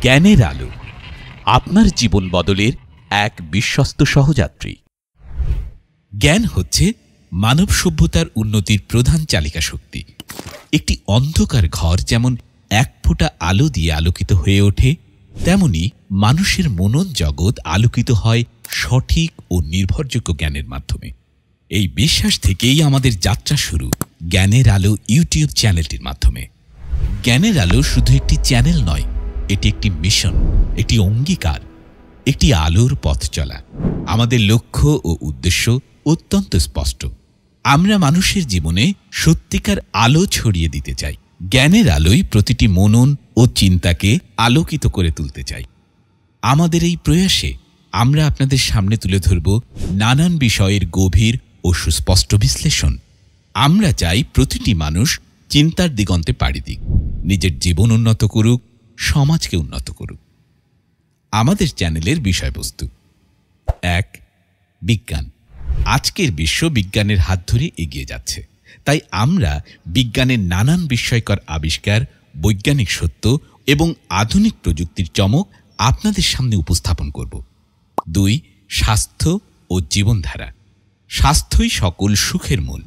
জ্ঞানের আলো আপনার জীবন বদলের এক বিশ্বস্ত সহযাত্রী। জ্ঞান হচ্ছে মানব সভ্যতার উন্নতির প্রধান চালিকা শক্তি। একটি অন্ধকার ঘর যেমন এক ফোঁটা আলো দিয়ে আলোকিত হয়ে ওঠে, তেমনি মানুষের মনন জগৎ আলোকিত হয় সঠিক ও নির্ভরযোগ্য জ্ঞানের মাধ্যমে। এই বিশ্বাস থেকেই আমাদের যাত্রা শুরু জ্ঞানের আলো ইউটিউব চ্যানেলটির মাধ্যমে। জ্ঞানের আলো শুধু একটি চ্যানেল নয়, এটি একটি মিশন, একটি অঙ্গীকার, একটি আলোর পথ চলা। আমাদের লক্ষ্য ও উদ্দেশ্য অত্যন্ত স্পষ্ট। আমরা মানুষের জীবনে সত্যিকার আলো ছড়িয়ে দিতে চাই। জ্ঞানের আলোয় প্রতিটি মনন ও চিন্তাকে আলোকিত করে তুলতে চাই। আমাদের এই প্রয়াসে আমরা আপনাদের সামনে তুলে ধরব নানান বিষয়ের গভীর ও সুস্পষ্ট বিশ্লেষণ। আমরা চাই প্রতিটি মানুষ চিন্তার দিগন্তে পাড়ি দিক, নিজের জীবন উন্নত করুক, সমাজকে উন্নত করুক। আমাদের চ্যানেলের বিষয়বস্তু: ১. বিজ্ঞান। আজকের বিশ্ব বিজ্ঞানের হাত ধরে এগিয়ে যাচ্ছে, তাই আমরা বিজ্ঞানের নানান বিস্ময়কর আবিষ্কার, বৈজ্ঞানিক সত্য এবং আধুনিক প্রযুক্তির চমক আপনাদের সামনে উপস্থাপন করব। ২. স্বাস্থ্য ও জীবনধারা। স্বাস্থ্যই সকল সুখের মূল,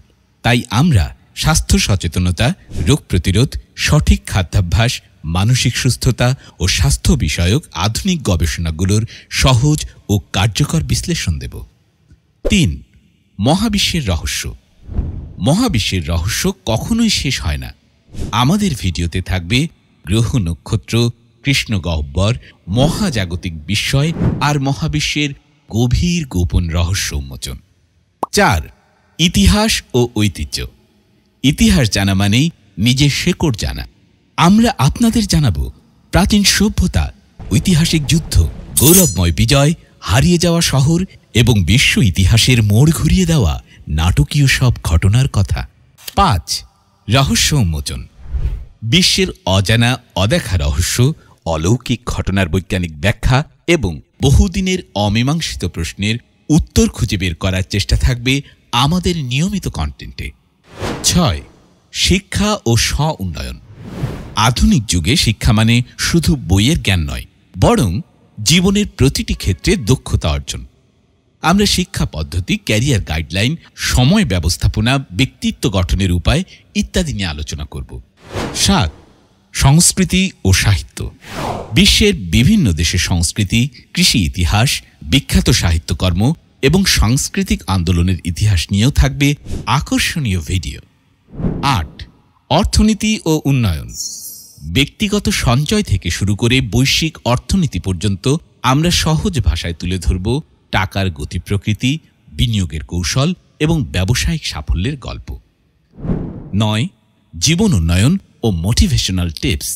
তাই আমরা স্বাস্থ্য সচেতনতা, রোগ প্রতিরোধ, সঠিক খাদ্যাভ্যাস, মানসিক সুস্থতা ও স্বাস্থ্য বিষয়ক আধুনিক গবেষণাগুলোর সহজ ও কার্যকর বিশ্লেষণ দেব। ৩. মহাবিশ্বের রহস্য। মহাবিশ্বের রহস্য কখনোই শেষ হয় না। আমাদের ভিডিওতে থাকবে গ্রহ নক্ষত্র, কৃষ্ণগহ্বর, মহাজাগতিক বিস্ময় আর মহাবিশ্বের গভীর গোপন রহস্য উন্মোচন। ৪. ইতিহাস ও ঐতিহ্য। ইতিহাস জানা মানেই নিজের শেকড় জানা। আমরা আপনাদের জানাব প্রাচীন সভ্যতা, ঐতিহাসিক যুদ্ধ, গৌরবময় বিজয়, হারিয়ে যাওয়া শহর এবং বিশ্ব ইতিহাসের মোড় ঘুরিয়ে দেওয়া নাটকীয় সব ঘটনার কথা। ৫. রহস্য উন্মোচন। বিশ্বের অজানা অদেখা রহস্য, অলৌকিক ঘটনার বৈজ্ঞানিক ব্যাখ্যা এবং বহুদিনের অমীমাংসিত প্রশ্নের উত্তর খুঁজে বের করার চেষ্টা থাকবে আমাদের নিয়মিত কন্টেন্টে। ৬. শিক্ষা ও স্ব-উন্নয়ন। আধুনিক যুগে শিক্ষা মানে শুধু বইয়ের জ্ঞান নয়, বরং জীবনের প্রতিটি ক্ষেত্রে দক্ষতা অর্জন। আমরা শিক্ষা পদ্ধতি, ক্যারিয়ার গাইডলাইন, সময় ব্যবস্থাপনা, ব্যক্তিত্ব গঠনের উপায় ইত্যাদি নিয়ে আলোচনা করব। ৭. সংস্কৃতি ও সাহিত্য। বিশ্বের বিভিন্ন দেশের সংস্কৃতি, কৃষি ইতিহাস, বিখ্যাত সাহিত্যকর্ম এবং সাংস্কৃতিক আন্দোলনের ইতিহাস নিয়েও থাকবে আকর্ষণীয় ভিডিও। ৮. অর্থনীতি ও উন্নয়ন। ব্যক্তিগত সঞ্চয় থেকে শুরু করে বৈশ্বিক অর্থনীতি পর্যন্ত আমরা সহজ ভাষায় তুলে ধরব টাকার গতি প্রকৃতি, বিনিয়োগের কৌশল এবং ব্যবসায়িক সাফল্যের গল্প। ৯. জীবন উন্নয়ন ও মোটিভেশনাল টিপস।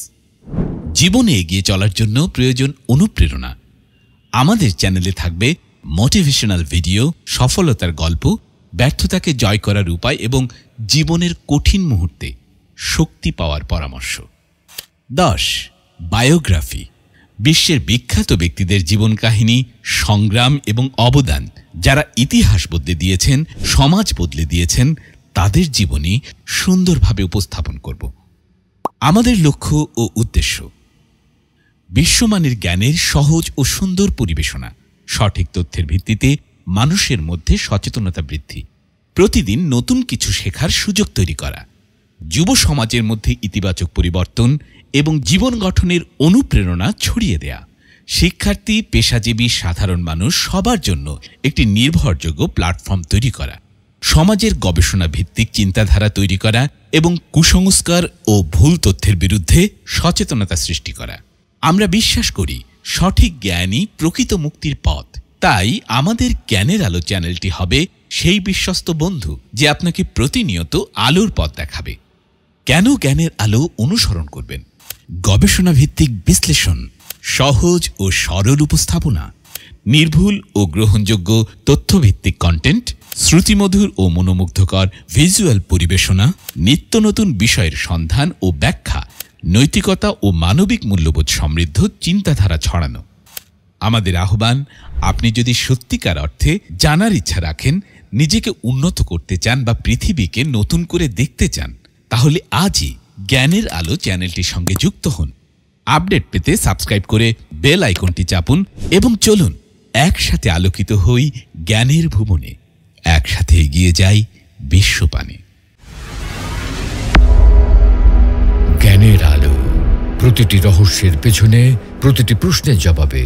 জীবনে এগিয়ে চলার জন্য প্রয়োজন অনুপ্রেরণা। আমাদের চ্যানেলে থাকবে মোটিভেশনাল ভিডিও, সফলতার গল্প, ব্যর্থতাকে জয় করার উপায় এবং জীবনের কঠিন মুহূর্তে শক্তি পাওয়ার পরামর্শ। ১০. বায়োগ্রাফি। বিশ্বের বিখ্যাত ব্যক্তিদের জীবন কাহিনী, সংগ্রাম এবং অবদান, যারা ইতিহাস বদলে দিয়েছেন, সমাজ বদলে দিয়েছেন, তাদের জীবনী সুন্দরভাবে উপস্থাপন করব। আমাদের লক্ষ্য ও উদ্দেশ্য: বিশ্বমানের জ্ঞানের সহজ ও সুন্দর পরিবেশনা, সঠিক তথ্যের ভিত্তিতে মানুষের মধ্যে সচেতনতা বৃদ্ধি, প্রতিদিন নতুন কিছু শেখার সুযোগ তৈরি করা, যুব সমাজের মধ্যে ইতিবাচক পরিবর্তন এবং জীবন গঠনের অনুপ্রেরণা ছড়িয়ে দেয়া, শিক্ষার্থী, পেশাজীবী, সাধারণ মানুষ সবার জন্য একটি নির্ভরযোগ্য প্ল্যাটফর্ম তৈরি করা, সমাজের গবেষণা ভিত্তিক চিন্তাধারা তৈরি করা এবং কুসংস্কার ও ভুল তথ্যের বিরুদ্ধে সচেতনতা সৃষ্টি করা। আমরা বিশ্বাস করি সঠিক জ্ঞানই প্রকৃত মুক্তির পথ। তাই আমাদের জ্ঞানের আলো চ্যানেলটি হবে সেই বিশ্বস্ত বন্ধু যে আপনাকে প্রতিনিয়ত আলোর পথ দেখাবে। কেন জ্ঞানের আলো অনুসরণ করবেন? গবেষণা ভিত্তিক বিশ্লেষণ, সহজ ও সরল উপস্থাপনা, নির্ভুল ও গ্রহণযোগ্য তথ্যভিত্তিক কন্টেন্ট, শ্রুতিমধুর ও মনোমুগ্ধকর ভিজুয়াল পরিবেশনা, নিত্য নতুন বিষয়ের সন্ধান ও ব্যাখ্যা, নৈতিকতা ও মানবিক মূল্যবোধ সমৃদ্ধ চিন্তাধারা ছড়ানো। আমাদের আহ্বান, আপনি যদি সত্যিকার অর্থে জানার ইচ্ছা রাখেন, নিজেকে উন্নত করতে চান বা পৃথিবীকে নতুন করে দেখতে চান, তাহলে আজই জ্ঞানের আলো চ্যানেলটির সঙ্গে যুক্ত হন। আপডেট পেতে সাবস্ক্রাইব করে বেল আইকনটি চাপুন এবং চলুন একসাথে আলোকিত হই জ্ঞানের ভুবনে, একসাথে এগিয়ে যাই বিশ্বপানে। জ্ঞানের আলো, প্রতিটি রহস্যের পেছনে প্রতিটি প্রশ্নের জবাবে।